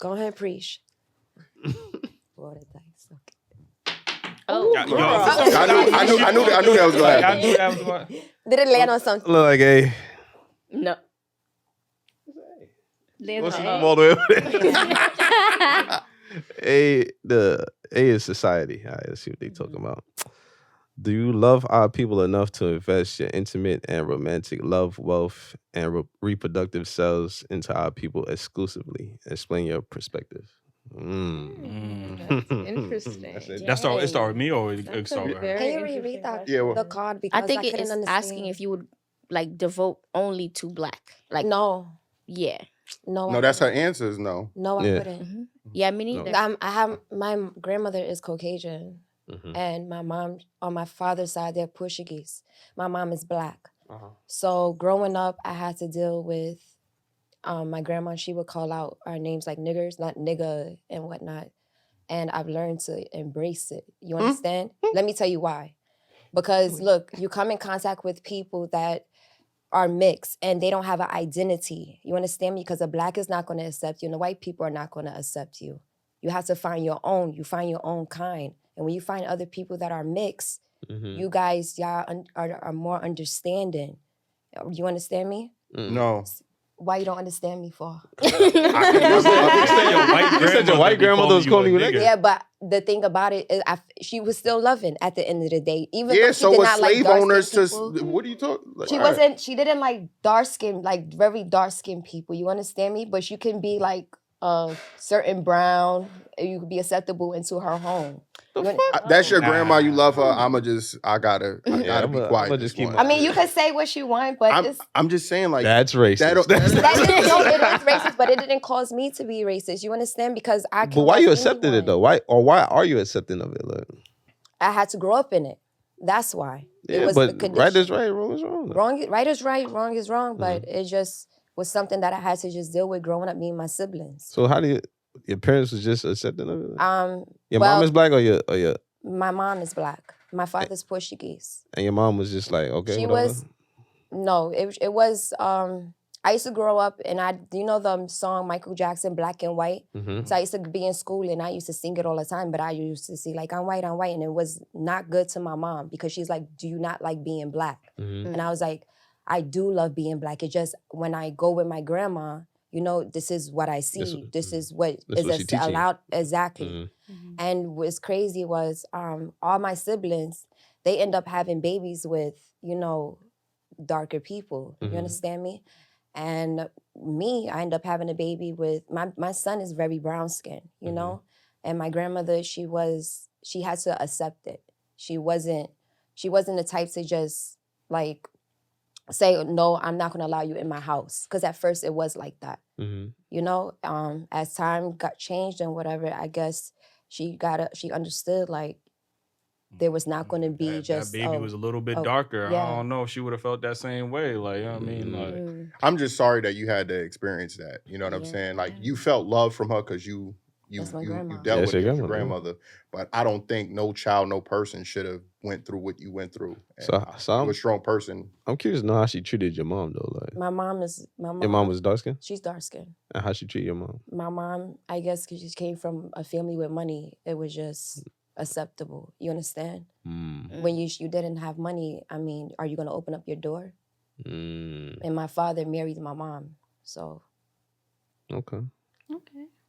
Go ahead, preach. Roll the dice. Okay. Oh, I knew that was gonna I happen. knew that was going. Did it land on something? Look like A. no. There's What's no the A. all the way over there? A is society. All right, let's see what they talking about. Do you love our people enough to invest your intimate and romantic love, wealth, and reproductive selves into our people exclusively? Explain your perspective. That's interesting. It start with me or it start with her? Can you reread that? Yeah, well- The card because I think it couldn't is understand. asking if you would like devote only to black. Like No, yeah. no, No, that's her answer is no. No, I Yeah. couldn't. Mm-hmm. Yeah, me neither. I have my grandmother is Caucasian, and my mom on my father's side they're Portuguese. My mom is black. So growing up, I had to deal with my grandma. She would call out our names like niggers, not nigga and whatnot, and I've learned to embrace it. You understand? Let me tell you why. Because look, you come in contact with people that are mixed and they don't have an identity. You understand me? Because a black is not going to accept you and the white people are not going to accept you. You have to find your own. You find your own kind. And when you find other people that are mixed, you guys, y'all are more understanding. You understand me? No. Why you don't understand me for? You said your white grandmother was calling you a nigga. Yeah, but the thing about it is she was still loving at the end of the day. Even though she so did was not slave like owners dark-skinned to people. what are you talking? Like, She all right. wasn't. She didn't like dark skin, like very dark skinned people. You understand me? But you can be like a certain brown. You could be acceptable into her home. That's your grandma. You love her. I gotta be quiet. I'ma just keep I mean, you can say what you want, but I'm just saying, like That's racist. that is, no, it is racist. But it didn't cause me to be racist. You understand? Because I. Can But why love you accepting it anyone. though? Why are you accepting of it? Like, I had to grow up in it. That's why. It yeah, was but the condition. right is right, wrong is wrong. Right is right, wrong is wrong. But it just was something that I had to just deal with growing up, me and my siblings. So how do your parents was just accepting of it? Your well, mom is black or your My mom is black. My father's Portuguese. and your mom was just like, okay, She whatever? was, no, it was, I used to grow up and you know the song Michael Jackson, Black and White? So I used to be in school and I used to sing it all the time, but I used to see like, I'm white. And it was not good to my mom because she's like, do you not like being black? And I was like, I do love being black. It just, when I go with my grandma, you know, this is what I see. This is what is allowed. Exactly. And what's crazy was all my siblings, they end up having babies with, you know, darker people. You understand me? And me, I end up having a baby with, my son is very brown skinned, you know? And my grandmother, she had to accept it. She wasn't the type to just like say, no, I'm not gonna allow you in my house. Cause at first it was like that, you know? As time got changed and whatever, I guess she understood like there was not gonna be that baby was a little bit darker. yeah. I don't know if she would have felt that same way. Like, you know what I mean? Like, I'm just sorry that you had to experience that. You know what I'm saying? Like you felt love from her because you dealt with your grandmother. But I don't think no child, no person should have went through what you went through. So you're a strong person. I'm curious to know how she treated your mom though. Like my mom. Your mom was dark skinned? She's dark skinned. And how she treat your mom? My mom, I guess because she came from a family with money, it was just acceptable. You understand? When you didn't have money, I mean, are you gonna open up your door? And my father married my mom, so. Okay.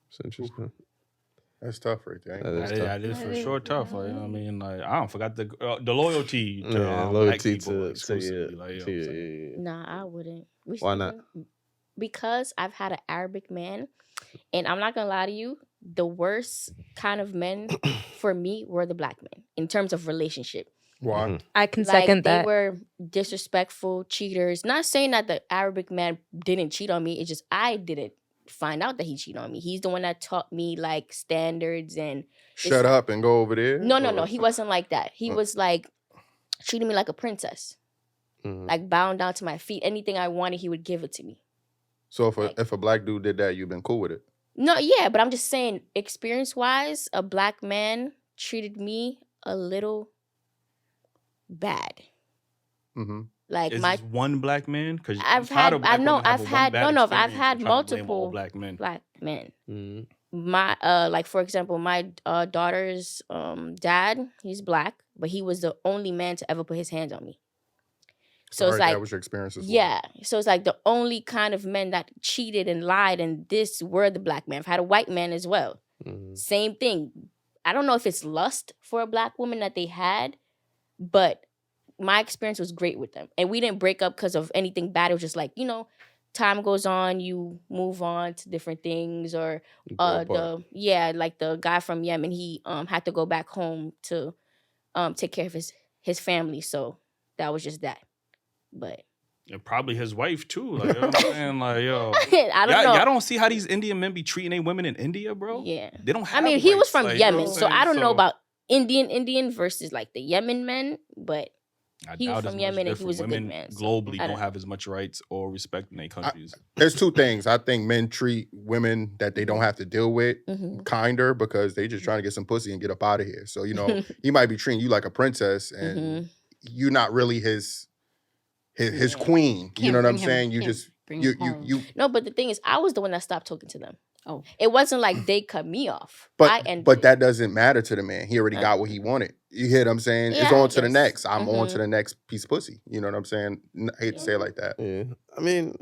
It's interesting. That's tough right there. That is for sure tough. Like, you know what I mean? Like, I don't forgot the loyalty to loyalty black people to exclusively. Like, you know what I'm saying? Nah, I wouldn't. Why not? Because I've had an Arabic man, and I'm not gonna lie to you, the worst kind of men for me were the black men in terms of relationship. Why? I can second that. They were disrespectful, cheaters. Not saying that the Arabic man didn't cheat on me. It's just I didn't find out that he cheated on me. He's the one that taught me like standards and shut up and go over there. No. He wasn't like that. He was like treating me like a princess, like bowing down to my feet. Anything I wanted, he would give it to me. So if a black dude did that, you've been cool with it? No, yeah, but I'm just saying, experience-wise, a black man treated me a little bad. Like is this one black man? Because I've had multiple black men. my like for example, my daughter's dad, he's black, but he was the only man to ever put his hands on me. So it's like that was your experience as well. Yeah. So it's like the only kind of men that cheated and lied, and this were the black men. I've had a white man as well. Same thing. I don't know if it's lust for a black woman that they had, but my experience was great with them. And we didn't break up because of anything bad. It was just like, time goes on, you move on to different things. Or like the guy from Yemen, he had to go back home to take care of his family. So that was just that. But and probably his wife too. Like, you know what I'm saying? Like, yo, I don't know. Y'all don't see how these Indian men be treating their women in India, bro? Yeah. They don't have he was rights, from like, Yemen, you know so I don't know about Indian versus like the Yemen men, but he was from Yemen and he was a good man. Globally don't have as much rights or respect in their countries. There's two things. I think men treat women that they don't have to deal with kinder because they just trying to get some pussy and get up out of here. So, he might be treating you like a princess and you're not really his queen. You know what I'm saying? You just you. No, but the thing is, I was the one that stopped talking to them. Oh, it wasn't like they cut me off. But that doesn't matter to the man. He already got what he wanted. You hear what I'm saying? Yeah, it's on to the next. I'm on to the next piece of pussy. You know what I'm saying? I hate to say it like that. Yeah, I mean,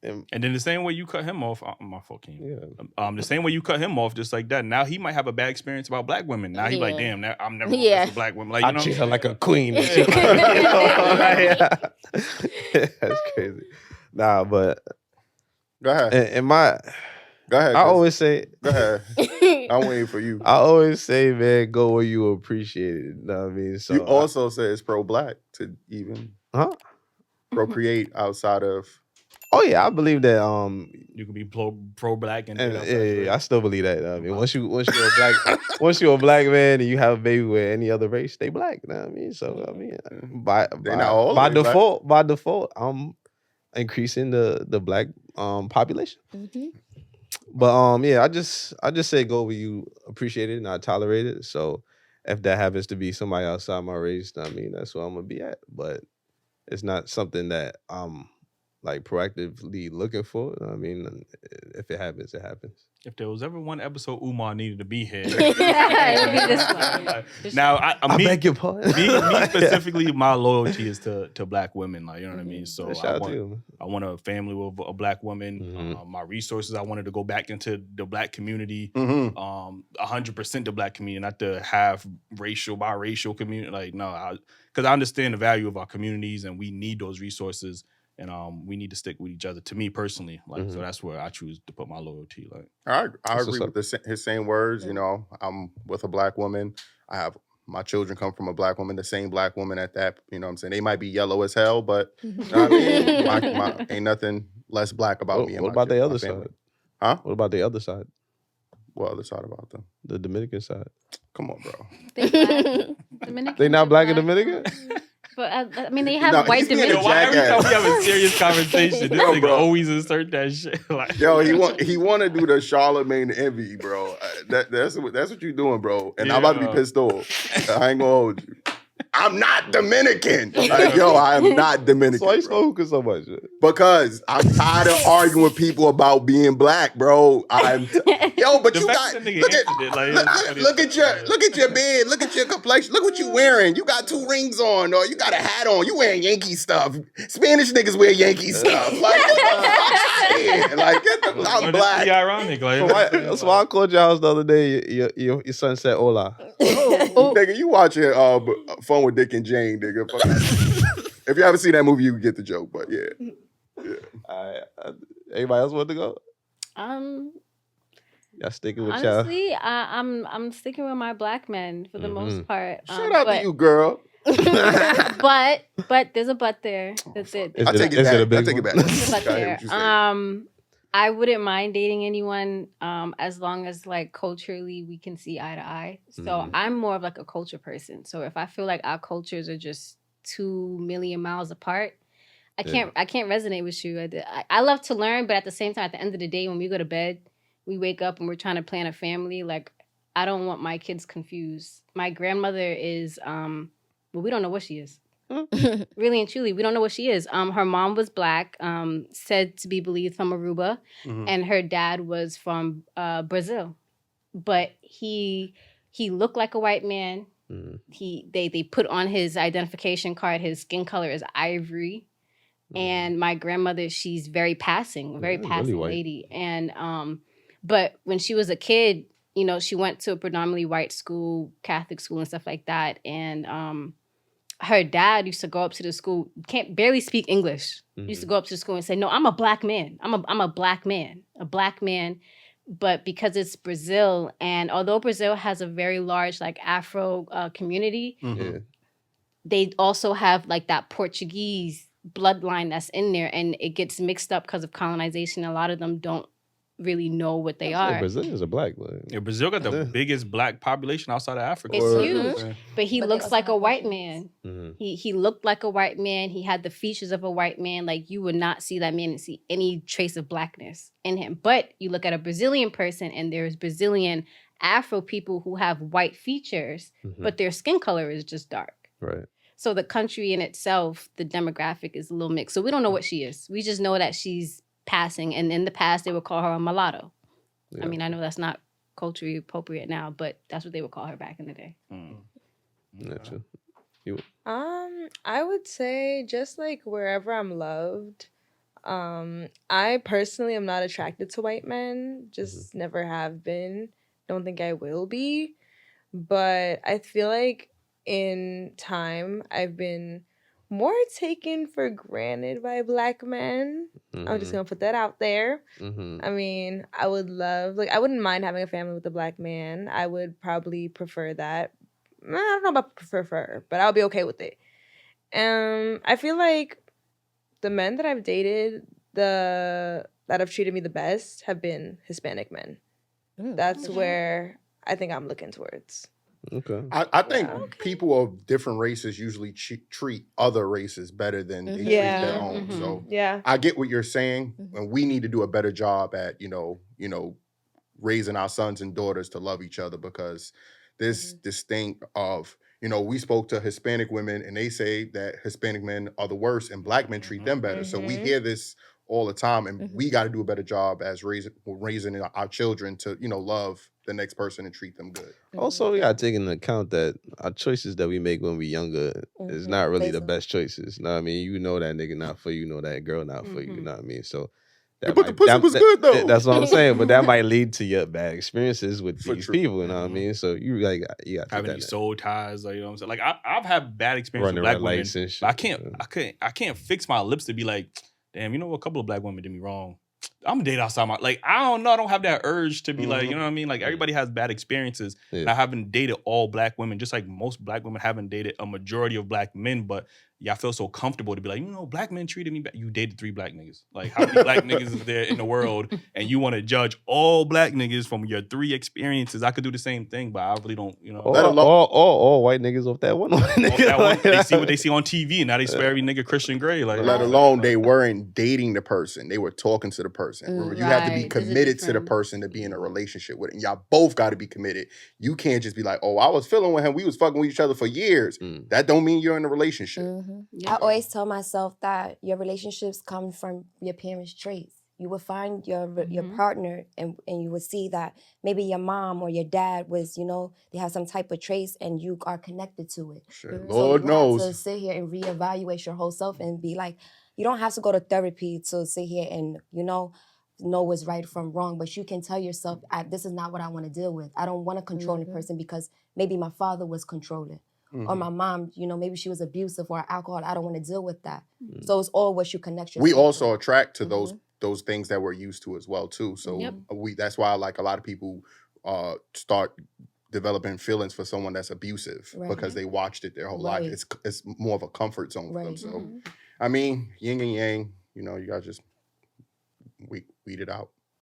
and then the same way you cut him off, my fault, King. Yeah. The same way you cut him off, just like that. Now he might have a bad experience about black women. Now he like, damn, I'm never gonna mess with black women. Like, I treat her like a queen. That's crazy. Nah, but go ahead. Go ahead. I always say, go ahead. I'm waiting for you. I always say, man, go where you appreciate it. You know what I mean? So you also say it's pro-black to even procreate outside of. Oh yeah, I believe that. You can be pro-black and I still believe that. I mean, once you're a black, once you're a black man and you have a baby with any other race, they black. You know what I mean? So I mean, by default, I'm increasing the black population. But yeah, I just say go where you appreciate it and I tolerate it. So if that happens to be somebody outside my race, I mean that's where I'm gonna be at. But it's not something that I'm like proactively looking for. I mean, if it happens, it happens. If there was ever one episode Umar needed to be here, it would be this one. Now, I beg your pardon. me specifically, my loyalty is to black women. Like, you know what I mean? So I want a family with a black woman. My resources, I wanted to go back into the black community, 100% the black community, not to have racial, biracial community. Like, no, because I understand the value of our communities and we need those resources. And we need to stick with each other. To me personally, like so, that's where I choose to put my loyalty. Like, I agree with his same words. You know, I'm with a black woman. I have my children come from a black woman, the same black woman at that. You know what I'm saying? They might be yellow as hell, but you know what I mean? Ain't nothing less black about me. What about the other side? Huh? What about the other side? What other side about them? The Dominican side. Come on, bro. They not black and Dominican? But I mean, they have white Dominicans. Why every time we have a serious conversation, this nigga always insert that shit. Like, yo, he want to do the Charlemagne envy, bro. That's what you doing, bro. And I'm about to be pissed off. I ain't gonna hold you. I'm not Dominican. Like, yo, I am not Dominican. So why you hookah so much? Because I'm tired of arguing with people about being black, bro. Yo, but you got look at your beard, look at your complexion, look what you wearing. You got 2 rings on, or you got a hat on. You wearing Yankee stuff. Spanish niggas wear Yankee stuff. Like, I'm black. Ironic. That's why I called your house the other day. Your son said hola. Nigga, you watching Phone with Dick and Jane, nigga. If you haven't seen that movie, you get the joke. But yeah. All right. Anybody else want to go? Y'all sticking with y'all? Honestly, I'm sticking with my black men for the most part. Shout out to you, girl. but there's a but there. That's it. I take it back. There's a but there. I wouldn't mind dating anyone as long as like culturally we can see eye to eye. So I'm more of like a culture person. So if I feel like our cultures are just 2 million miles apart, I can't resonate with you. I love to learn, but at the same time, at the end of the day, when we go to bed, we wake up and we're trying to plan a family. Like, I don't want my kids confused. My grandmother is, we don't know what she is. Really and truly, we don't know what she is. Her mom was black, said to be believed from Aruba, and her dad was from Brazil. But he looked like a white man. They put on his identification card, his skin color is ivory. And my grandmother, she's very passing really lady. And but when she was a kid, you know, she went to a predominantly white school, Catholic school and stuff like that. And her dad used to go up to the school, can't barely speak English. Used to go up to the school and say, "No, I'm a black man. I'm a black man, a black man." But because it's Brazil, and although Brazil has a very large like Afro community, they also have like that Portuguese bloodline that's in there, and it gets mixed up because of colonization. A lot of them don't really know what they are. Brazilians are black, but yeah, Brazil got the biggest black population outside of Africa. It's huge, but he looks like a white man. He looked like a white man. He had the features of a white man. Like you would not see that man and see any trace of blackness in him. But you look at a Brazilian person, and there's Brazilian Afro people who have white features, but their skin color is just dark. Right. So the country in itself, the demographic is a little mixed. So we don't know what she is. We just know that she's passing, and in the past they would call her a mulatto. I mean, I know that's not culturally appropriate now, but that's what they would call her back in the day. Gotcha. You? I would say just like wherever I'm loved. I personally am not attracted to white men. Just never have been. Don't think I will be. But I feel like in time I've been more taken for granted by black men. I'm just gonna put that out there. I mean, I would love, like, I wouldn't mind having a family with a black man. I would probably prefer that. I don't know about prefer, but I'll be okay with it. I feel like the men that I've dated, that have treated me the best, have been Hispanic men. That's where I think I'm looking towards. Okay. I think people of different races usually treat other races better than they treat their own. So I get what you're saying, and we need to do a better job at raising our sons and daughters to love each other, because this thing of we spoke to Hispanic women and they say that Hispanic men are the worst and black men treat them better. So we hear this all the time, and we got to do a better job as raising our children to love the next person and treat them good. Also, we got to take into account that our choices that we make when we're younger is not really the best choices. You know what I mean? You know that nigga not for you, you know that girl not for you. You know what I mean? So but the pussy was good though. That's what I'm saying. But that might lead to your bad experiences with these people. You know what I mean? So you got having these soul ties, like, you know what I'm saying? Like I've had bad experiences with black women. But I can't fix my lips to be like, damn, a couple of black women did me wrong. I'm gonna date outside my, like, I don't know. I don't have that urge to be like, you know what I mean? Like, everybody has bad experiences. And I haven't dated all black women, just like most black women haven't dated a majority of black men. But I feel so comfortable to be like, black men treated me bad. You dated 3 black niggas. Like, how many black niggas is there in the world? And you want to judge all black niggas from your 3 experiences. I could do the same thing, but I really don't, all white niggas off that one nigga. They see what they see on TV, and now they swear every nigga Christian Grey. Like, let alone they weren't dating the person. They were talking to the person. Remember, you have to be committed to the person to be in a relationship with. And y'all both got to be committed. You can't just be like, oh, I was feeling with him. We was fucking with each other for years. That don't mean you're in a relationship. I always tell myself that your relationships come from your parents' traits. You will find your partner, and you will see that maybe your mom or your dad was, they have some type of trace, and you are connected to it. Sure. So Lord knows. have to sit here and reevaluate your whole self and be like, you don't have to go to therapy to sit here and, know what's right from wrong, but you can tell yourself, this is not what I want to deal with. I don't want a controlling person because maybe my father was controlling. Or my mom, maybe she was abusive or alcohol. I don't want to deal with that. So it's all what you connect yourself We also attract to those things that we're used to as well, too. So that's why, like, a lot of people start developing feelings for someone that's abusive because they watched it their whole life. It's more of a comfort zone for them. So, I mean, yin and yang, you got to just weed it out.